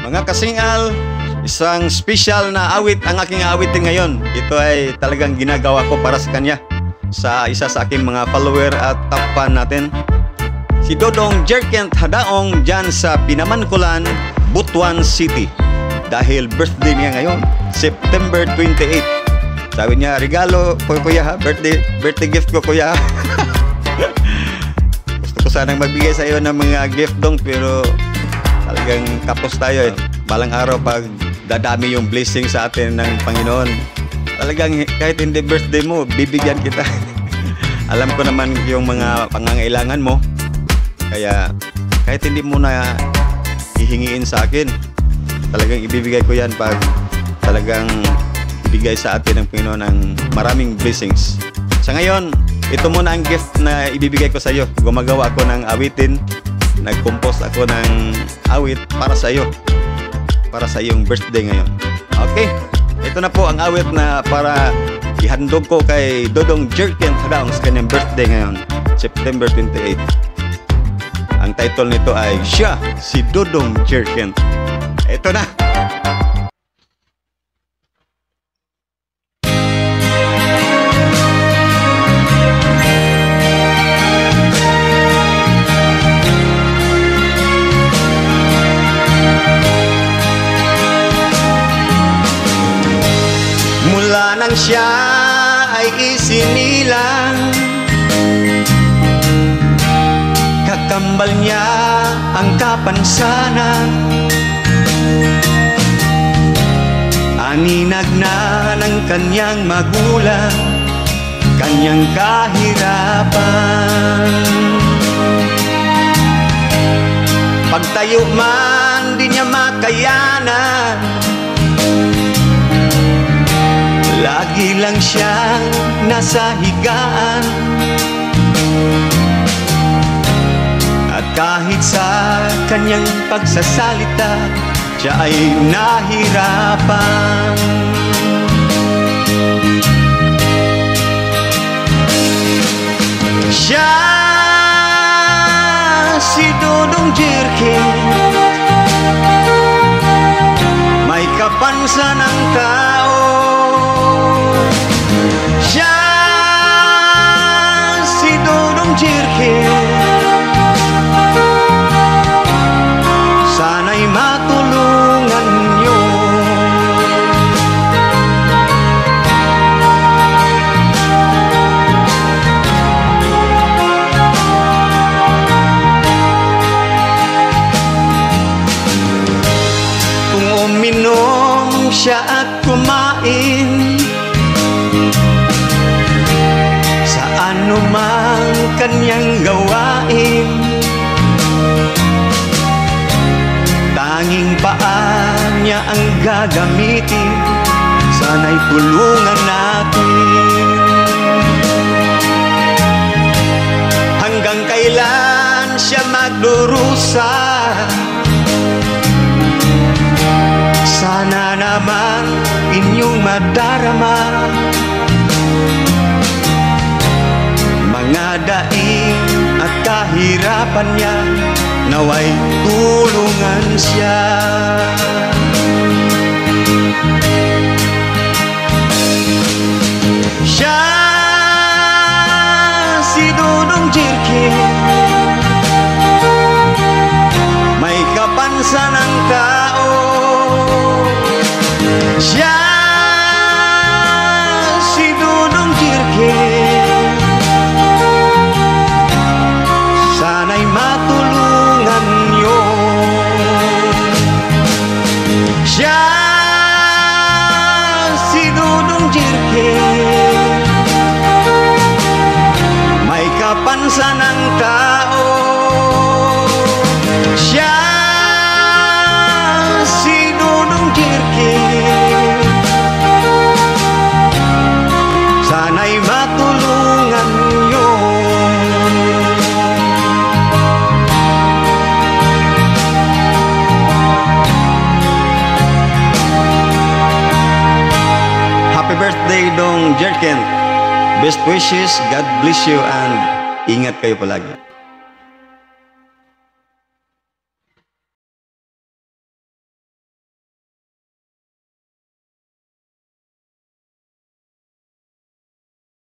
Mga kasingal, isang special na awit ang aking awitin ngayon. Ito ay talagang ginagawa ko para sa kanya, sa isa sa aking mga follower at top fan natin, si Dodong Jerkent Hadaong dyan sa Pinamankulan, Butuan City. Dahil birthday niya ngayon, September 28. Sabi niya, regalo ko kuya ha, birthday gift ko kuya. Gusto ko sanang magbigay sa iyo ng mga gift dong, pero talagang kapos tayo eh. Balang araw pag dadami yung blessing sa atin ng Panginoon, talagang kahit hindi birthday mo, bibigyan kita. Alam ko naman yung mga pangangailangan mo, kaya kahit hindi mo na hihingiin sa akin, talagang ibibigay ko yan pag talagang ibigay sa atin ng Panginoon ng maraming blessings. Sa ngayon, ito muna ang gift na ibibigay ko sa iyo. Gumagawa ako ng awitin, nag-compose ako ng awit para sa iyo, para sa iyong birthday ngayon. Okay, ito na po ang awit na para ihandog ko kay Dodong Jerkent Hadaong sa kanyang birthday ngayon, September 28. Ang title nito ay Siya, si Dodong Jerkent. Ito na. Mula nang siya ay isinilang, kakambal niya ang kapansanan, aninag na ng kanyang magulang, kanyang kahirapan. Pagtayo man di niya makayanan, lagi lang siyang nasa higaan. At kahit sa kanyang pagsasalita, siya ay nahirapan. Siya, si Dodong Jerkent, may kapansan ng tao. Siya, si Dodong Jerkent, sana'y matulungan niyo. Kung uminom siya at kumain, ano mang kanyang gawain, tanging paa niya ang gagamitin, sana'y tulungan natin. Hanggang kailan siya magdurusa, sana naman inyong madarama. Mga daing at kahirapan niya, naway tulungan siya. Siya, si Dodong Jerkent, may kapansan ng tao. Siya, si Dodong Jerkent, sana'y matulungan niyo. Siya, si Dodong Jerkent, may kapansan ng tao. Siya, si Dodong Jerkent, sana'y matulungan niyo. Happy birthday Dong Jerkent. Best wishes, God bless you, and ingat kayo palagi.